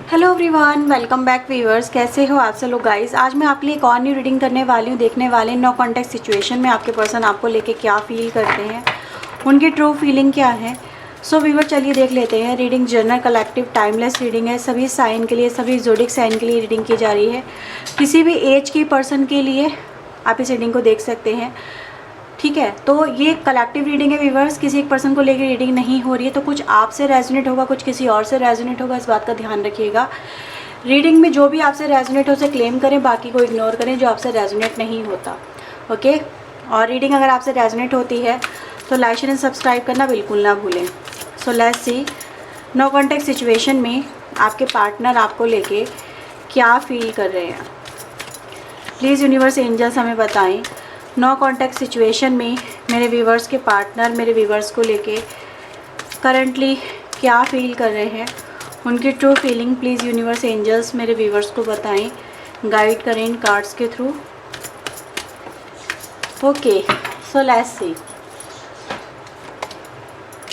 Hello everyone, welcome back viewers. कैसे हो आप सब लोग गाइस। आज मैं आपके लिए एक और न्यू रीडिंग करने वाली हूँ। देखने वाले नो कॉन्टेक्ट सिचुएशन में आपके पर्सन आपको लेके क्या फील करते हैं, उनकी ट्रू फीलिंग क्या है। सो व्यूअर चलिए देख लेते हैं। Reading general collective timeless reading है। सभी साइन के लिए, सभी ज़ोडिक साइन के लिए रीडिंग की जा रही है। किसी भी एज के पर्सन के लिए आप इस रीडिंग को देख सकते हैं। ठीक है, तो ये कलेक्टिव रीडिंग है व्यूअर्स, किसी एक पर्सन को लेकर रीडिंग नहीं हो रही है। तो कुछ आपसे रेजोनेट होगा, कुछ किसी और से रेजोनेट होगा, इस बात का ध्यान रखिएगा। रीडिंग में जो भी आपसे रेजोनेट हो उसे क्लेम करें, बाकी को इग्नोर करें जो आपसे रेजोनेट नहीं होता। ओके, और रीडिंग अगर आपसे रेजोनेट होती है तो लाइक शेयर एंड सब्सक्राइब करना बिल्कुल ना भूलें। So let's see, no contact situation में आपके पार्टनर आपको लेके क्या फील कर रहे हैं। प्लीज़ यूनिवर्स एंजल्स हमें बताएं, नो कॉन्टैक्ट सिचुएशन में मेरे व्यूवर्स के पार्टनर मेरे व्यूवर्स को लेके करंटली क्या फील कर रहे हैं, उनकी true feeling please universe angels मेरे व्यूवर्स को बताएं, गाइड करें इन कार्ड्स के through. Okay, so let's see.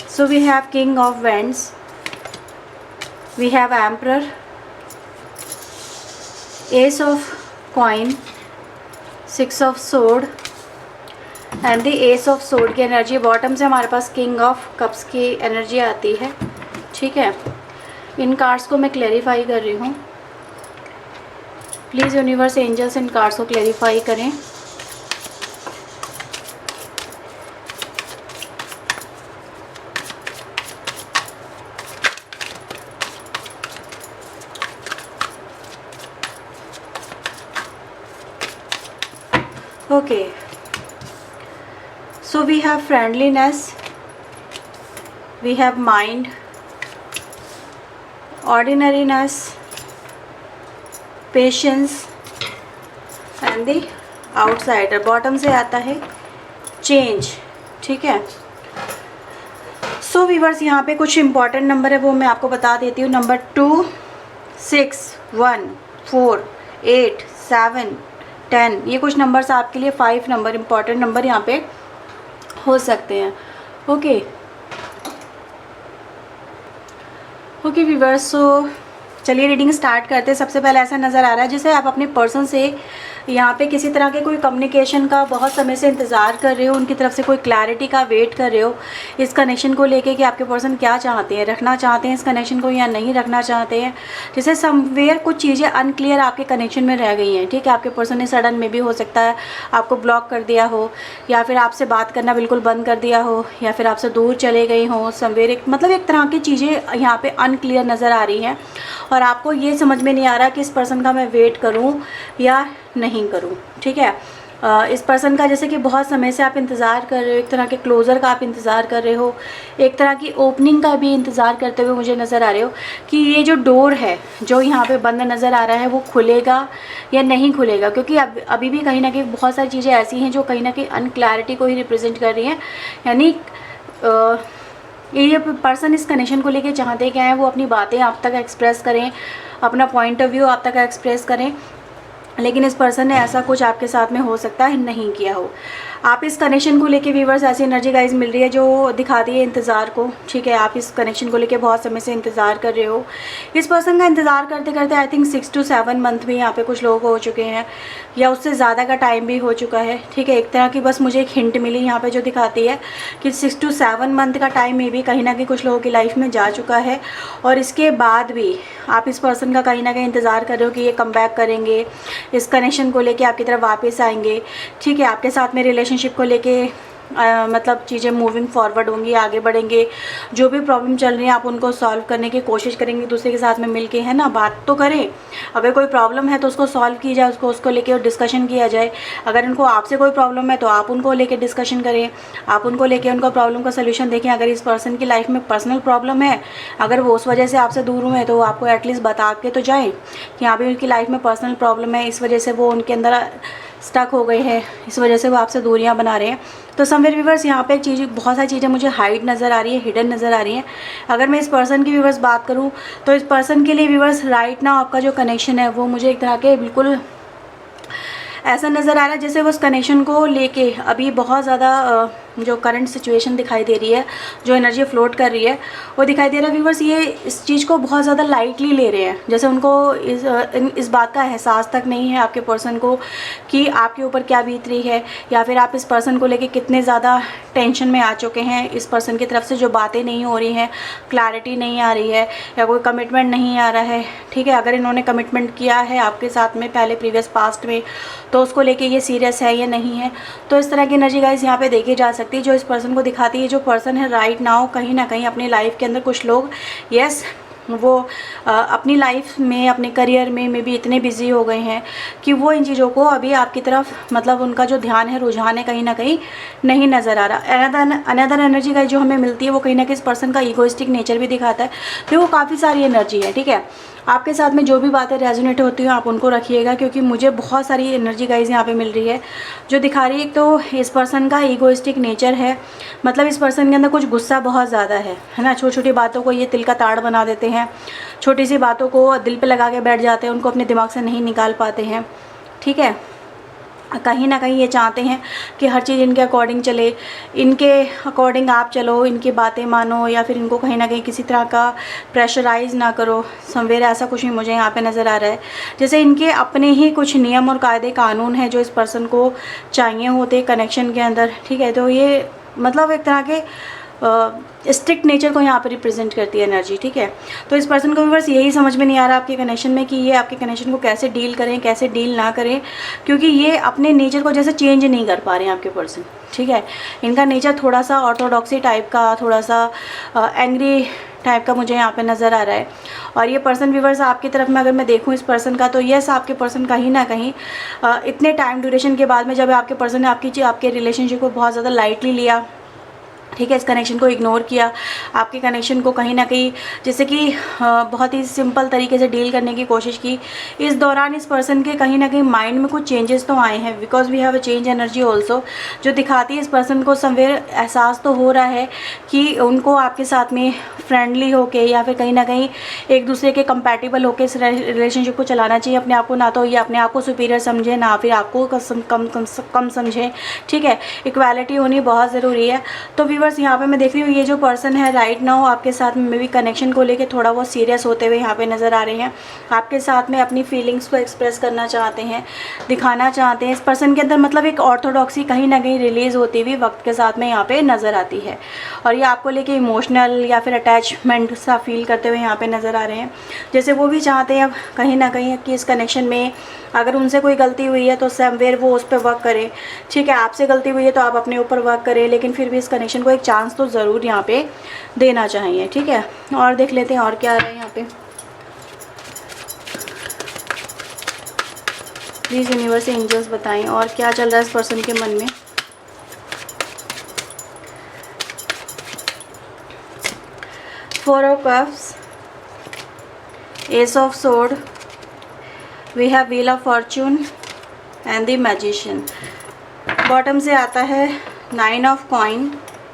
So we have king of wands, we have emperor, ace of coin, 6 of sword and the ace of sword की energy. Bottom से हमारे पास किंग ऑफ कप्स की energy आती है। ठीक है, इन कार्ड्स को मैं क्लैरिफाई कर रही हूँ। प्लीज़ यूनिवर्स एंजल्स इन कार्ड्स को क्लैरिफाई करें। Okay, so we have friendliness, we have mind, ordinariness, patience and the outsider। Bottom से आता है चेंज। ठीक है, सो व्यूअर्स यहाँ पे कुछ इंपॉर्टेंट नंबर है वो मैं आपको बता देती हूँ। नंबर 2, 6, 1, 4, 8, 7, 10, ये कुछ नंबर्स आपके लिए 5 नंबर इंपॉर्टेंट नंबर यहाँ पे हो सकते हैं। ओके ओके व्यूअर्स, सो चलिए रीडिंग स्टार्ट करते हैं। सबसे पहले ऐसा नज़र आ रहा है जैसे आप अपने पर्सन से यहाँ पे किसी तरह के कोई कम्युनिकेशन का बहुत समय से इंतज़ार कर रहे हो, उनकी तरफ से कोई क्लैरिटी का वेट कर रहे हो इस कनेक्शन को लेके कि आपके पर्सन क्या चाहते हैं, रखना चाहते हैं इस कनेक्शन को या नहीं रखना चाहते हैं। जैसे समवेयर कुछ चीज़ें अनक्लियर आपके कनेक्शन में रह गई हैं। ठीक है, आपके पर्सन ने सडन में भी हो सकता है आपको ब्लॉक कर दिया हो, या फिर आपसे बात करना बिल्कुल बंद कर दिया हो, या फिर आपसे दूर चले गई हो। समवेयर मतलब एक तरह की चीज़ें यहाँ पर अनक्लियर नज़र आ रही हैं और आपको ये समझ में नहीं आ रहा कि इस पर्सन का मैं वेट करूं या नहीं करूं। ठीक है, इस पर्सन का जैसे कि बहुत समय से आप इंतज़ार कर रहे हो, एक तरह के क्लोज़र का आप इंतज़ार कर रहे हो, एक तरह की ओपनिंग का भी इंतज़ार करते हुए मुझे नज़र आ रहे हो कि ये जो डोर है जो यहाँ पे बंद नज़र आ रहा है वो खुलेगा या नहीं खुलेगा। क्योंकि अभी भी कहीं ना कहीं बहुत सारी चीज़ें ऐसी हैं जो कहीं ना कहीं अनक्लैरिटी को ही रिप्रेजेंट कर रही हैं। यानी ये पर्सन इस कनेक्शन को लेके चाहते क्या है, वो अपनी बातें आप तक एक्सप्रेस करें, अपना पॉइंट ऑफ व्यू आप तक एक्सप्रेस करें, लेकिन इस पर्सन ने ऐसा कुछ आपके साथ में हो सकता है नहीं किया हो। आप इस कनेक्शन को लेके व्यूअर्स ऐसी एनर्जी गाइज मिल रही है जो दिखाती है इंतज़ार को। ठीक है, आप इस कनेक्शन को लेके बहुत समय से इंतज़ार कर रहे हो। इस पर्सन का इंतज़ार करते करते आई थिंक 6 to 7 मंथ भी यहाँ पे कुछ लोग हो चुके हैं, या उससे ज़्यादा का टाइम भी हो चुका है। ठीक है, एक तरह की बस मुझे एक हिंट मिली यहाँ पे जो दिखाती है कि 6 to 7 मंथ का टाइम में भी कहीं ना कहीं कुछ लोगों की लाइफ में जा चुका है। और इसके बाद भी आप इस पर्सन का कहीं ना कहीं इंतज़ार कर रहे हो कि ये कम बैक करेंगे, इस कनेक्शन को लेके आपकी तरफ वापस आएंगे। ठीक है, आपके साथ में रिलेशनशिप को लेके मतलब चीज़ें मूविंग फॉरवर्ड होंगी, आगे बढ़ेंगे। जो भी प्रॉब्लम चल रही है आप उनको सॉल्व करने की कोशिश करेंगे, दूसरे के साथ में मिलके, है ना। बात तो करें, अगर कोई प्रॉब्लम है तो उसको सॉल्व की जाए, उसको लेके डिस्कशन किया जाए। अगर उनको आपसे कोई प्रॉब्लम है तो आप उनको लेके डिस्कशन करें, आप उनको लेके उनका प्रॉब्लम का सोल्यूशन देखें। अगर इस पर्सन की लाइफ में पर्सनल प्रॉब्लम है, अगर वो उस वजह से आपसे दूर हुए तो वो आपको एटलीस्ट बता के तो जाएँ कि यहाँ भी उनकी लाइफ में पर्सनल प्रॉब्लम है, इस वजह से वो उनके अंदर स्टक हो गए हैं, इस वजह से वो आपसे दूरियां बना रहे हैं। तो समवेयर व्यूअर्स यहाँ पे एक चीज़, बहुत सारी चीज़ें मुझे हाइड नज़र आ रही है, हिडन नज़र आ रही हैं। अगर मैं इस पर्सन की व्यूअर्स बात करूँ तो इस पर्सन के लिए व्यूअर्स राइट ना आपका जो कनेक्शन है वो मुझे एक तरह के बिल्कुल ऐसा नज़र आ रहा है जैसे वो उस कनेक्शन को लेके अभी बहुत ज़्यादा जो करंट सिचुएशन दिखाई दे रही है, जो एनर्जी फ्लोट कर रही है, वो दिखाई दे रहा है व्यूवर्स, ये इस चीज़ को बहुत ज़्यादा लाइटली ले रहे हैं। जैसे उनको इस बात का एहसास तक नहीं है आपके पर्सन को कि आपके ऊपर क्या बीत रही है, या फिर आप इस पर्सन को लेके कितने ज़्यादा टेंशन में आ चुके हैं। इस पर्सन की तरफ से जो बातें नहीं हो रही हैं, क्लैरिटी नहीं आ रही है, या कोई कमिटमेंट नहीं आ रहा है, ठीक है। अगर इन्होंने कमिटमेंट किया है आपके साथ में पहले प्रीवियस पास्ट में, तो उसको लेके ये सीरियस है या नहीं है। तो इस तरह की एनर्जी गाइस यहाँ पे देखी जा सकती है, जो इस पर्सन को दिखाती है। जो पर्सन है राइट नाउ कहीं ना कहीं अपनी लाइफ के अंदर, कुछ लोग यस वो अपनी लाइफ में, अपने करियर में मे बी इतने बिजी हो गए हैं कि वो इन चीज़ों को अभी आपकी तरफ, मतलब उनका जो ध्यान है, रुझान है, कहीं ना कहीं नहीं नज़र आ रहा। अनदर एनर्जी का जो हमें मिलती है वो कहीं ना कहीं इस पर्सन का ईगोइस्टिक नेचर भी दिखाता है। तो वो काफ़ी सारी एनर्जी है, ठीक है। आपके साथ में जो भी बातें रेजोनेट होती हैं आप उनको रखिएगा, क्योंकि मुझे बहुत सारी एनर्जी गाइज यहाँ पे मिल रही है जो दिखा रही है। तो इस पर्सन का ईगोइस्टिक नेचर है, मतलब इस पर्सन के अंदर कुछ गुस्सा बहुत ज़्यादा है ना। छोटी छोटी बातों को ये तिल का ताड़ बना देते हैं, छोटी सी बातों को दिल पे लगा के बैठ जाते हैं, उनको अपने दिमाग से नहीं निकाल पाते हैं, ठीक है। कहीं ना कहीं ये चाहते हैं कि हर चीज़ इनके अकॉर्डिंग चले, इनके अकॉर्डिंग आप चलो, इनकी बातें मानो, या फिर इनको कहीं ना कहीं किसी तरह का प्रेशराइज़ ना करो। समवेयर ऐसा कुछ भी मुझे यहाँ पे नज़र आ रहा है, जैसे इनके अपने ही कुछ नियम और कायदे कानून हैं जो इस पर्सन को चाहिए होते कनेक्शन के अंदर, ठीक है। तो ये मतलब एक तरह के स्ट्रिक्ट नेचर को यहाँ पर रिप्रेजेंट करती है एनर्जी, ठीक है। तो इस पर्सन को भी बस यही समझ में नहीं आ रहा आपके कनेक्शन में कि ये आपके कनेक्शन को कैसे डील करें, कैसे डील ना करें, क्योंकि ये अपने नेचर को जैसे चेंज नहीं कर पा रहे हैं आपके पर्सन, ठीक है। इनका नेचर थोड़ा सा ऑर्थोडॉक्सी टाइप का, थोड़ा सा एंग्री टाइप का मुझे यहाँ पे नज़र आ रहा है। और ये पर्सन व्यूवर्स आपकी तरफ में अगर मैं देखूँ इस पर्सन का, तो यस आपके पर्सन कहीं ना कहीं इतने टाइम ड्यूरेशन के बाद में, जब आपके पर्सन ने आपके रिलेशनशिप को बहुत ज़्यादा लाइटली लिया, ठीक है, इस कनेक्शन को इग्नोर किया, आपके कनेक्शन को कहीं ना कहीं जैसे कि बहुत ही सिंपल तरीके से डील करने की कोशिश की। इस दौरान इस पर्सन के कहीं ना कहीं माइंड में कुछ चेंजेस तो आए हैं, because we have a change energy also, जो दिखाती है इस पर्सन को समवेयर एहसास तो हो रहा है कि उनको आपके साथ में फ्रेंडली होके, या फिर कहीं ना कहीं एक दूसरे के कंपैटिबल होके इस रिलेशनशिप को चलाना चाहिए अपने आप को। ना तो ये अपने आप को सुपीरियर समझे, ना फिर आपको कम समझे, ठीक है। इक्वालिटी होनी बहुत ज़रूरी है। तो व्यूअर्स यहाँ पे मैं देख रही हूँ ये जो पर्सन है राइट नाउ आपके साथ में भी कनेक्शन को लेके थोड़ा बहुत सीरियस होते हुए यहाँ पे नज़र आ रहे हैं। आपके साथ में अपनी फीलिंग्स को एक्सप्रेस करना चाहते हैं, दिखाना चाहते हैं। इस पर्सन के अंदर मतलब एक ऑर्थोडॉक्सी कहीं ना कहीं रिलीज़ होती हुई वक्त के साथ में यहाँ पे नज़र आती है, और ये आपको लेके इमोशनल या फिर अटैचमेंट सा फील करते हुए यहाँ पे नज़र आ रहे हैं। जैसे वो भी चाहते हैं कहीं ना कहीं कि इस कनेक्शन में अगर उनसे कोई गलती हुई है तो समवेयर वो उस पर वर्क करें, ठीक है। आपसे गलती हुई है तो आप अपने ऊपर वर्क करें, लेकिन फिर भी इस कनेक्शन को एक चांस तो ज़रूर यहाँ पे देना चाहिए, ठीक है। और देख लेते हैं और क्या आ रहा है यहाँ पे। प्लीज़ यूनिवर्स एंजल्स बताएं और क्या चल रहा है इस पर्सन के मन में। Four of cups, ace of sword, we have wheel of fortune and the magician. Bottom से आता है 9 ऑफ कॉइन,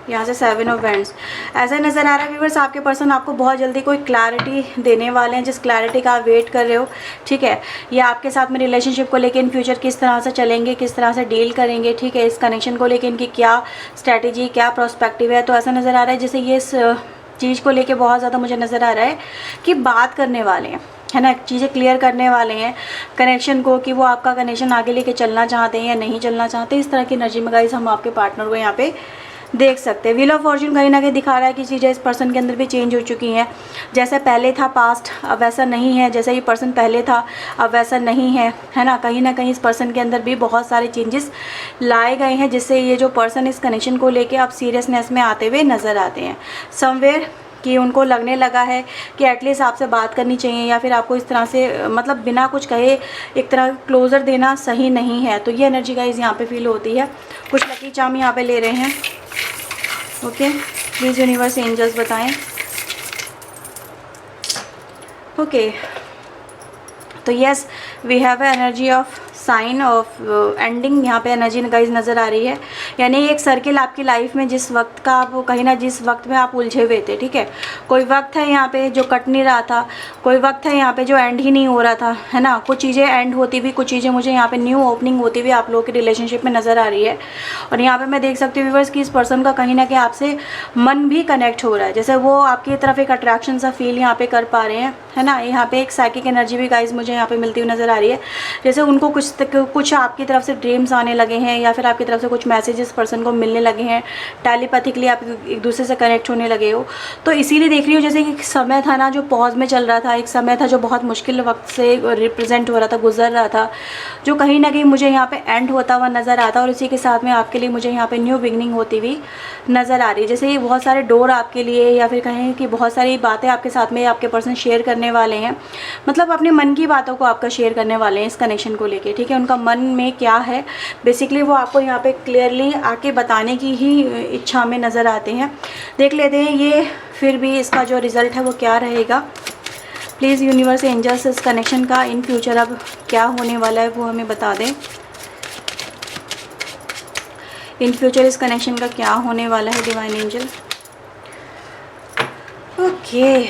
यहाँ से 7 ऑफ वैंड्स। ऐसा नज़र आ रहा है व्यूअर्स आपके पर्सन आपको बहुत जल्दी कोई क्लैरिटी देने वाले हैं, जिस क्लैरिटी का आप वेट कर रहे हो, ठीक है। ये आपके साथ में रिलेशनशिप को लेकर इन फ्यूचर किस तरह से चलेंगे, किस तरह से डील करेंगे, ठीक है। इस कनेक्शन को लेकर इनकी क्या स्ट्रैटेजी, क्या प्रोस्पेक्टिव है। तो ऐसा नज़र आ रहा है जैसे ये इस चीज़ को लेके बहुत ज़्यादा मुझे नज़र आ रहा है कि बात करने वाले हैं, है ना, चीज़ें क्लियर करने वाले हैं कनेक्शन को, कि वो आपका कनेक्शन आगे लेके चलना चाहते हैं या नहीं चलना चाहते। इस तरह की एनर्जी में गाइस हम आपके पार्टनर को यहाँ पे देख सकते हैं। व्हील ऑफ फॉर्चून कहीं ना कहीं दिखा रहा है कि चीज़ें इस पर्सन के अंदर भी चेंज हो चुकी हैं। जैसे पहले था पास्ट अब वैसा नहीं है, जैसे ये पर्सन पहले था अब वैसा नहीं है, है ना। कहीं ना कहीं इस पर्सन के अंदर भी बहुत सारे चेंजेस लाए गए हैं, जिससे ये जो पर्सन इस कनेक्शन को लेके अब सीरियसनेस में आते हुए नज़र आते हैं। समवेयर कि उनको लगने लगा है कि एटलीस्ट आपसे बात करनी चाहिए, या फिर आपको इस तरह से मतलब बिना कुछ कहे एक तरह क्लोज़र देना सही नहीं है। तो ये एनर्जी गाइस यहाँ पे फील होती है। कुछ लकी चार्म यहाँ पे ले रहे हैं, ओके। प्लीज़ यूनिवर्स एंजल्स बताएं, ओके। तो yes we have energy of sign of ending यहाँ पे एनर्जी गाइज नज़र आ रही है। यानी एक सर्किल आपकी लाइफ में जिस वक्त का आप कहीं ना जिस वक्त में आप उलझे हुए थे, ठीक है, कोई वक्त है यहाँ पे जो कट नहीं रहा था, कोई वक्त है यहाँ पे जो एंड ही नहीं हो रहा था, है ना। कुछ चीज़ें एंड होती भी, कुछ चीज़ें मुझे यहाँ पे न्यू ओपनिंग होती भी आप लोगों के रिलेशनशिप में नज़र आ रही है। और यहाँ पे मैं देख सकती हूँ व्यूअर्स कि इस पर्सन का कहीं ना कहीं आपसे मन भी कनेक्ट हो रहा है, जैसे वो आपकी तरफ एक अट्रैक्शन सा फील यहाँ पे कर पा रहे हैं, है ना। यहाँ पे एक साइकिक एनर्जी भी गाइज मुझे यहाँ पे मिलती हुई नज़र आ रही है, जैसे उनको कुछ आपकी तरफ से ड्रीम्स आने लगे हैं या फिर आपकी तरफ से कुछ मैसेजेस पर्सन को मिलने लगे हैं, टेलीपैथिकली आप एक दूसरे से कनेक्ट होने लगे हो। तो इसीलिए देख रही हूँ जैसे एक समय था ना जो पॉज में चल रहा था, एक समय था जो बहुत मुश्किल वक्त से रिप्रेजेंट हो रहा था, गुजर रहा था, जो कहीं ना कहीं मुझे यहाँ पे एंड होता हुआ नज़र आता है। और इसी के साथ में आपके लिए मुझे यहाँ पे न्यू बिगनिंग होती हुई नज़र आ रही है, जैसे ये बहुत सारे डोर आपके लिए या फिर कहें कि बहुत सारी बातें आपके साथ में आपके पर्सन शेयर करने वाले हैं, मतलब अपने मन की बातों को आपका शेयर करने वाले हैं इस कनेक्शन को लेके, ठीक है। उनका मन में क्या है बेसिकली वो आपको यहाँ पे क्लियरली आके बताने की ही इच्छा में नज़र आते हैं। देख लेते हैं ये फिर भी इसका जो रिज़ल्ट है वो क्या रहेगा। प्लीज़ यूनिवर्स एंजल्स इस कनेक्शन का इन फ्यूचर अब क्या होने वाला है वो हमें बता दें। इन फ्यूचर इस कनेक्शन का क्या होने वाला है divine angel. Okay,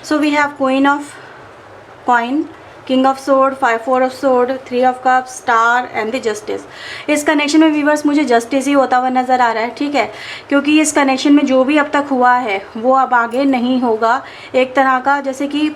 so we have queen of coin, king of sword, 4 of sword, 3 of cup, star and the justice. इस कनेक्शन में व्यूअर्स मुझे जस्टिस ही होता हुआ नज़र आ रहा है, ठीक है, क्योंकि इस कनेक्शन में जो भी अब तक हुआ है वो अब आगे नहीं होगा। एक तरह का जैसे कि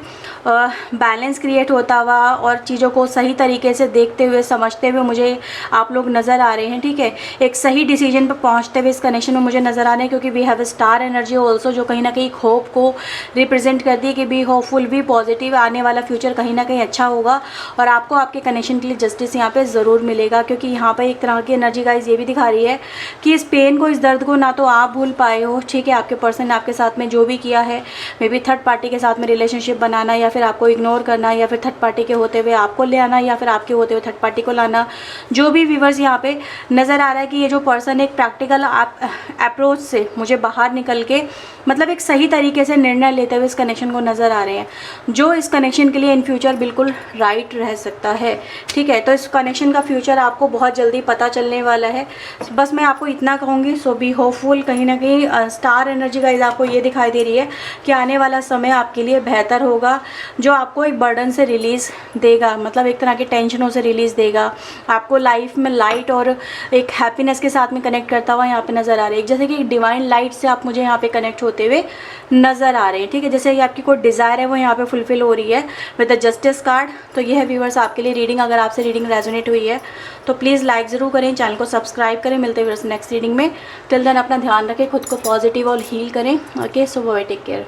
बैलेंस क्रिएट होता हुआ और चीज़ों को सही तरीके से देखते हुए समझते हुए मुझे आप लोग नज़र आ रहे हैं, ठीक है। एक सही डिसीजन पर पहुंचते हुए इस कनेक्शन में मुझे नज़र आ रहे हैं, क्योंकि we have star energy also जो कहीं ना कहीं होप को रिप्रेजेंट करती है कि बी होपफुल, बी पॉजिटिव, आने वाला फ्यूचर कहीं ना कहीं अच्छा होगा और आपको आपके कनेक्शन के लिए जस्टिस यहाँ पे ज़रूर मिलेगा। क्योंकि यहाँ पर एक तरह की एनर्जी गाइज ये भी दिखा रही है कि इस पेन को, इस दर्द को ना तो आप भूल पाए हो, ठीक है, आपके पर्सन आपके साथ में जो भी किया है, मे बी थर्ड पार्टी के साथ में रिलेशनशिप बनाना या फिर आपको इग्नोर करना या फिर थर्ड पार्टी के होते हुए आपको ले आना या फिर आपके होते हुए थर्ड पार्टी को लाना, जो भी व्यूअर्स यहाँ पे नज़र आ रहा है कि ये जो पर्सन एक प्रैक्टिकल अप्रोच से मुझे बाहर निकल के मतलब एक सही तरीके से निर्णय लेते हुए इस कनेक्शन को नज़र आ रहे हैं, जो इस कनेक्शन के लिए इन फ्यूचर बिल्कुल राइट रह सकता है, ठीक है। तो इस कनेक्शन का फ्यूचर आपको बहुत जल्दी पता चलने वाला है। बस मैं आपको इतना कहूँगी, सो बी होपफुल। कहीं ना कहीं स्टार एनर्जी गाइज आपको ये दिखाई दे रही है कि आने वाला समय आपके लिए बेहतर होगा, जो आपको एक बर्डन से रिलीज़ देगा, मतलब एक तरह के टेंशनों से रिलीज़ देगा, आपको लाइफ में लाइट और एक हैप्पीनेस के साथ में कनेक्ट करता हुआ यहाँ पे नज़र आ रहा है। जैसे कि एक डिवाइन लाइट से आप मुझे यहाँ पे कनेक्ट होते हुए नज़र आ रहे हैं, ठीक है। जैसे कि आपकी कोई डिज़ायर है वो यहाँ पे फुलफिल हो रही है विद द जस्टिस कार्ड। तो ये है व्यूअर्स आपके लिए रीडिंग। अगर आपसे रीडिंग रेजोनेट हुई है तो प्लीज़ लाइक ज़रूर करें, चैनल को सब्सक्राइब करें। मिलते हैं नेक्स्ट रीडिंग में। टिल देन अपना ध्यान रखें, खुद को पॉजिटिव और हील करें। ओके, सो बाय, टेक केयर।